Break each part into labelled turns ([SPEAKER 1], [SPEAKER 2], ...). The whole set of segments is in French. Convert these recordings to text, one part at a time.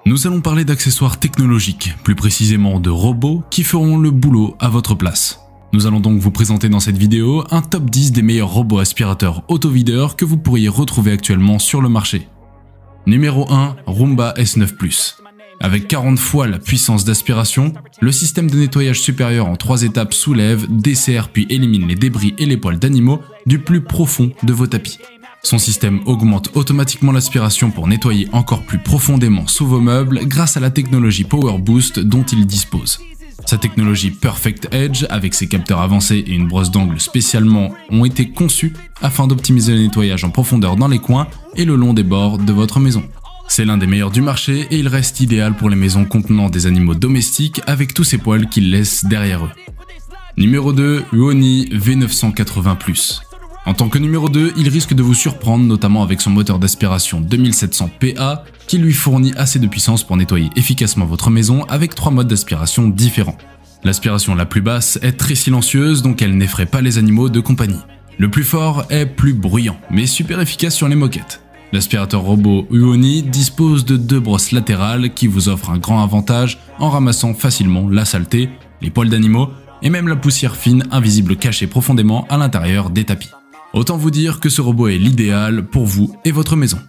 [SPEAKER 1] Nous allons parler d'accessoires technologiques, plus précisément de robots qui feront le boulot à votre place. Nous allons donc vous présenter dans cette vidéo un top 10 des meilleurs robots aspirateurs autovideurs que vous pourriez retrouver actuellement sur le marché. Numéro 1, Roomba S9 Plus. Avec 40 fois la puissance d'aspiration, le système de nettoyage supérieur en 3 étapes soulève, dessert puis élimine les débris et les poils d'animaux du plus profond de vos tapis. Son système augmente automatiquement l'aspiration pour nettoyer encore plus profondément sous vos meubles grâce à la technologie Power Boost dont il dispose. Sa technologie Perfect Edge, avec ses capteurs avancés et une brosse d'angle spécialement, ont été conçus afin d'optimiser le nettoyage en profondeur dans les coins et le long des bords de votre maison. C'est l'un des meilleurs du marché et il reste idéal pour les maisons contenant des animaux domestiques avec tous ces poils qu'ils laissent derrière eux. Numéro 2, Huoni V980+. En tant que numéro 2, il risque de vous surprendre, notamment avec son moteur d'aspiration 2700 PA qui lui fournit assez de puissance pour nettoyer efficacement votre maison avec 3 modes d'aspiration différents. L'aspiration la plus basse est très silencieuse, donc elle n'effraie pas les animaux de compagnie. Le plus fort est plus bruyant, mais super efficace sur les moquettes. L'aspirateur robot Huoni dispose de 2 brosses latérales qui vous offrent un grand avantage en ramassant facilement la saleté, les poils d'animaux et même la poussière fine invisible cachée profondément à l'intérieur des tapis. Autant vous dire que ce robot est l'idéal pour vous et votre maison.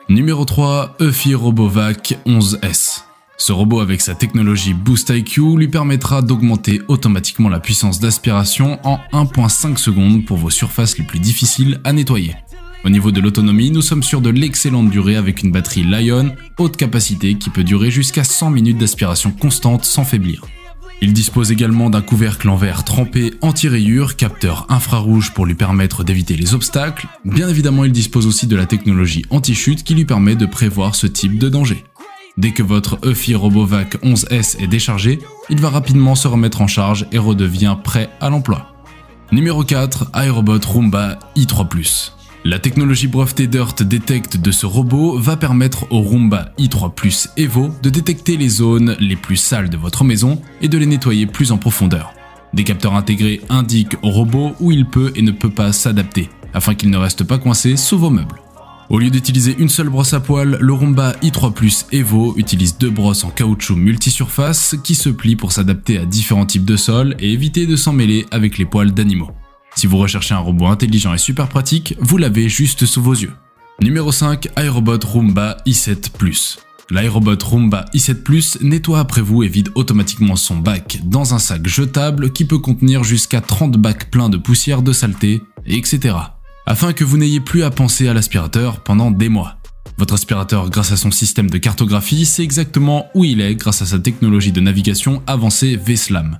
[SPEAKER 1] Numéro 3, Eufy RoboVac 11S. Ce robot avec sa technologie Boost IQ lui permettra d'augmenter automatiquement la puissance d'aspiration en 1,5 secondes pour vos surfaces les plus difficiles à nettoyer. Au niveau de l'autonomie, nous sommes sur de l'excellente durée avec une batterie Lion haute capacité qui peut durer jusqu'à 100 minutes d'aspiration constante sans faiblir. Il dispose également d'un couvercle en verre trempé anti-rayures, capteur infrarouge pour lui permettre d'éviter les obstacles. Bien évidemment, il dispose aussi de la technologie anti-chute qui lui permet de prévoir ce type de danger. Dès que votre Eufy RoboVac 11S est déchargé, il va rapidement se remettre en charge et redevient prêt à l'emploi. Numéro 4, iRobot Roomba i3+. La technologie brevetée Dirt Detect de ce robot va permettre au Roomba i3+ Evo de détecter les zones les plus sales de votre maison et de les nettoyer plus en profondeur. Des capteurs intégrés indiquent au robot où il peut et ne peut pas s'adapter, afin qu'il ne reste pas coincé sous vos meubles. Au lieu d'utiliser une seule brosse à poils, le Roomba i3+ Evo utilise 2 brosses en caoutchouc multisurface qui se plient pour s'adapter à différents types de sols et éviter de s'en mêler avec les poils d'animaux. Si vous recherchez un robot intelligent et super pratique, vous l'avez juste sous vos yeux. Numéro 5, iRobot Roomba i7+. L'iRobot Roomba i7+ nettoie après vous et vide automatiquement son bac dans un sac jetable qui peut contenir jusqu'à 30 bacs pleins de poussière, de saleté, etc. Afin que vous n'ayez plus à penser à l'aspirateur pendant des mois. Votre aspirateur, grâce à son système de cartographie, sait exactement où il est grâce à sa technologie de navigation avancée VSLAM.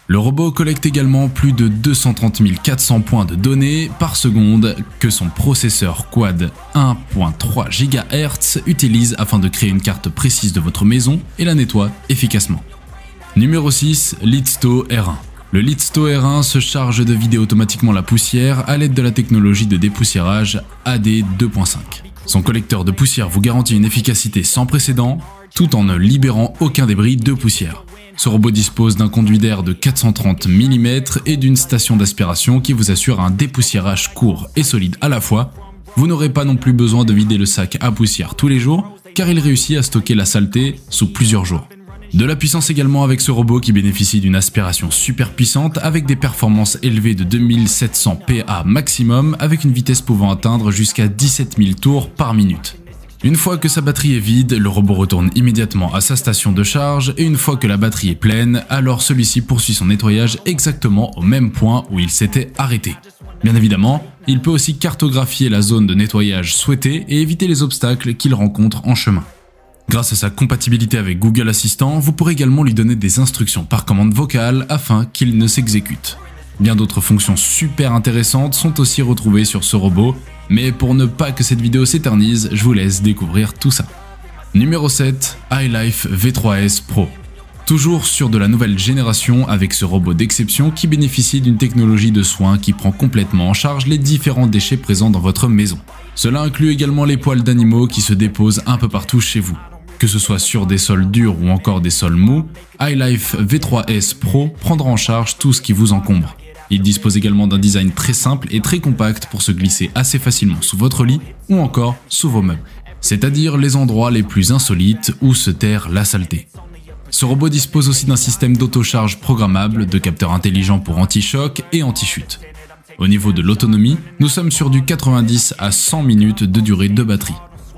[SPEAKER 1] Le robot collecte également plus de 230 400 points de données par seconde que son processeur quad 1.3 GHz utilise afin de créer une carte précise de votre maison et la nettoie efficacement. Numéro 6, Lidsto R1. Le Lidsto R1 se charge de vider automatiquement la poussière à l'aide de la technologie de dépoussiérage AD 2.5. Son collecteur de poussière vous garantit une efficacité sans précédent tout en ne libérant aucun débris de poussière. Ce robot dispose d'un conduit d'air de 430 mm et d'une station d'aspiration qui vous assure un dépoussiérage court et solide à la fois. Vous n'aurez pas non plus besoin de vider le sac à poussière tous les jours car il réussit à stocker la saleté sous plusieurs jours. De la puissance également avec ce robot qui bénéficie d'une aspiration super puissante avec des performances élevées de 2700 PA maximum avec une vitesse pouvant atteindre jusqu'à 17 000 tours par minute. Une fois que sa batterie est vide, le robot retourne immédiatement à sa station de charge et une fois que la batterie est pleine, alors celui-ci poursuit son nettoyage exactement au même point où il s'était arrêté. Bien évidemment, il peut aussi cartographier la zone de nettoyage souhaitée et éviter les obstacles qu'il rencontre en chemin. Grâce à sa compatibilité avec Google Assistant, vous pourrez également lui donner des instructions par commande vocale afin qu'il ne s'exécute. Bien d'autres fonctions super intéressantes sont aussi retrouvées sur ce robot, mais pour ne pas que cette vidéo s'éternise, je vous laisse découvrir tout ça. Numéro 7, iLife V3S Pro. Toujours sur de la nouvelle génération avec ce robot d'exception qui bénéficie d'une technologie de soin qui prend complètement en charge les différents déchets présents dans votre maison. Cela inclut également les poils d'animaux qui se déposent un peu partout chez vous. Que ce soit sur des sols durs ou encore des sols mous, iLife V3S Pro prendra en charge tout ce qui vous encombre. Il dispose également d'un design très simple et très compact pour se glisser assez facilement sous votre lit ou encore sous vos meubles. c'est-à-dire les endroits les plus insolites où se terre la saleté. Ce robot dispose aussi d'un système d'autocharge programmable, de capteurs intelligents pour anti-choc et anti-chute. Au niveau de l'autonomie, nous sommes sur du 90 à 100 minutes de durée de batterie.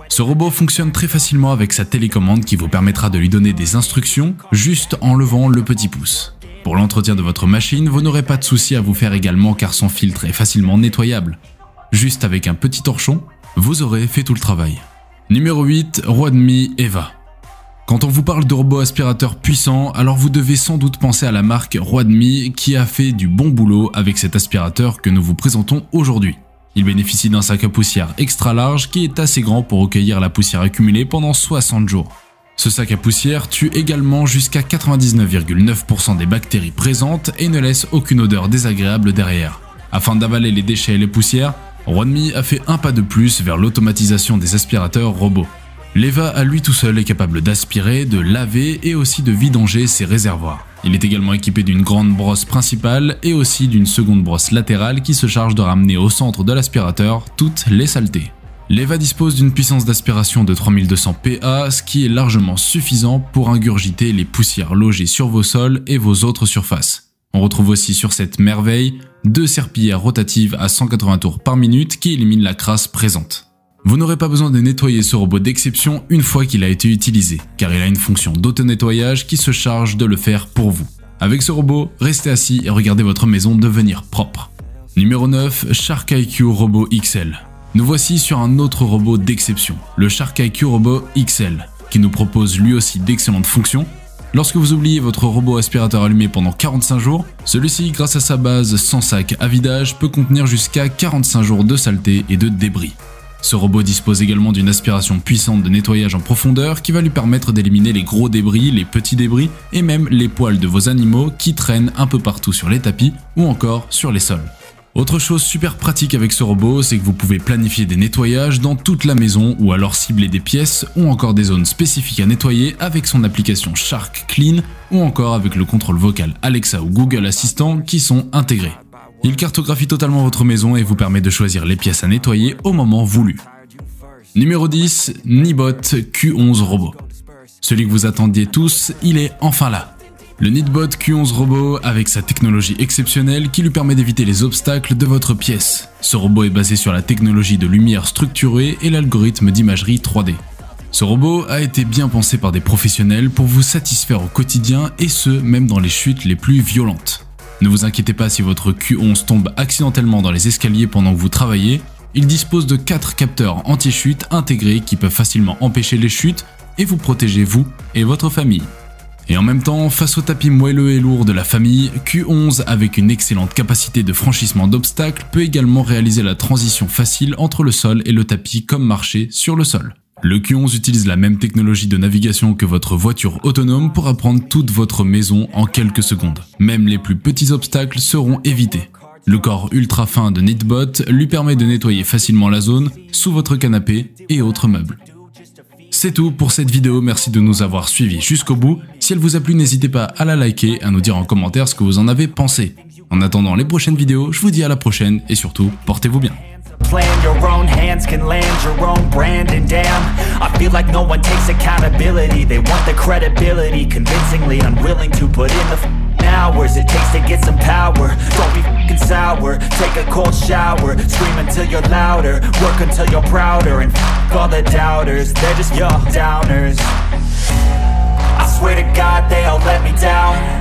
[SPEAKER 1] Ce robot fonctionne très facilement avec sa télécommande qui vous permettra de lui donner des instructions juste en levant le petit pouce. Pour l'entretien de votre machine, vous n'aurez pas de souci à vous faire également car son filtre est facilement nettoyable. Juste avec un petit torchon, vous aurez fait tout le travail. Numéro 8, Roadme Eva. Quand on vous parle de robot aspirateur puissant, alors vous devez sans doute penser à la marque Roadme qui a fait du bon boulot avec cet aspirateur que nous vous présentons aujourd'hui. Il bénéficie d'un sac à poussière extra large qui est assez grand pour recueillir la poussière accumulée pendant 60 jours. Ce sac à poussière tue également jusqu'à 99,9% des bactéries présentes et ne laisse aucune odeur désagréable derrière. Afin d'avaler les déchets et les poussières, Roadme a fait un pas de plus vers l'automatisation des aspirateurs robots. L'Eva à lui tout seul est capable d'aspirer, de laver et aussi de vidanger ses réservoirs. Il est également équipé d'une grande brosse principale et aussi d'une seconde brosse latérale qui se charge de ramener au centre de l'aspirateur toutes les saletés. L'Eva dispose d'une puissance d'aspiration de 3200 PA, ce qui est largement suffisant pour ingurgiter les poussières logées sur vos sols et vos autres surfaces. On retrouve aussi sur cette merveille 2 serpillères rotatives à 180 tours par minute qui éliminent la crasse présente. Vous n'aurez pas besoin de nettoyer ce robot d'exception une fois qu'il a été utilisé, car il a une fonction d'auto-nettoyage qui se charge de le faire pour vous. Avec ce robot, restez assis et regardez votre maison devenir propre. Numéro 9, Shark IQ Robot XL. Nous voici sur un autre robot d'exception, le Shark IQ Robot XL, qui nous propose lui aussi d'excellentes fonctions. Lorsque vous oubliez votre robot aspirateur allumé pendant 45 jours, celui-ci, grâce à sa base sans sac à vidage, peut contenir jusqu'à 45 jours de saleté et de débris. Ce robot dispose également d'une aspiration puissante de nettoyage en profondeur qui va lui permettre d'éliminer les gros débris, les petits débris et même les poils de vos animaux qui traînent un peu partout sur les tapis ou encore sur les sols. Autre chose super pratique avec ce robot, c'est que vous pouvez planifier des nettoyages dans toute la maison ou alors cibler des pièces ou encore des zones spécifiques à nettoyer avec son application Shark Clean ou encore avec le contrôle vocal Alexa ou Google Assistant qui sont intégrés. Il cartographie totalement votre maison et vous permet de choisir les pièces à nettoyer au moment voulu. Numéro 10, Nibot Q11 Robot. Celui que vous attendiez tous, il est enfin là. Le Nibot Q11 Robot avec sa technologie exceptionnelle qui lui permet d'éviter les obstacles de votre pièce. Ce robot est basé sur la technologie de lumière structurée et l'algorithme d'imagerie 3D. Ce robot a été bien pensé par des professionnels pour vous satisfaire au quotidien et ce, même dans les chutes les plus violentes. Ne vous inquiétez pas si votre Q11 tombe accidentellement dans les escaliers pendant que vous travaillez, il dispose de 4 capteurs anti-chute intégrés qui peuvent facilement empêcher les chutes et vous protéger vous et votre famille. Et en même temps, face au tapis moelleux et lourd de la famille, Q11 avec une excellente capacité de franchissement d'obstacles peut également réaliser la transition facile entre le sol et le tapis comme marcher sur le sol. Le Q11 utilise la même technologie de navigation que votre voiture autonome pour apprendre toute votre maison en quelques secondes. Même les plus petits obstacles seront évités. Le corps ultra fin de Nibot lui permet de nettoyer facilement la zone sous votre canapé et autres meubles. C'est tout pour cette vidéo, merci de nous avoir suivis jusqu'au bout. Si elle vous a plu, n'hésitez pas à la liker, à nous dire en commentaire ce que vous en avez pensé. En attendant les prochaines vidéos, je vous dis à la prochaine et surtout, portez-vous bien.
[SPEAKER 2] Plan your own hands can land your own brand, and damn, I feel like no one takes accountability. They want the credibility, convincingly unwilling to put in the hours it takes to get some power. Don't be fucking sour, take a cold shower, scream until you're louder, work until you're prouder, and all the doubters, they're just your downers. I swear to God they all let me down.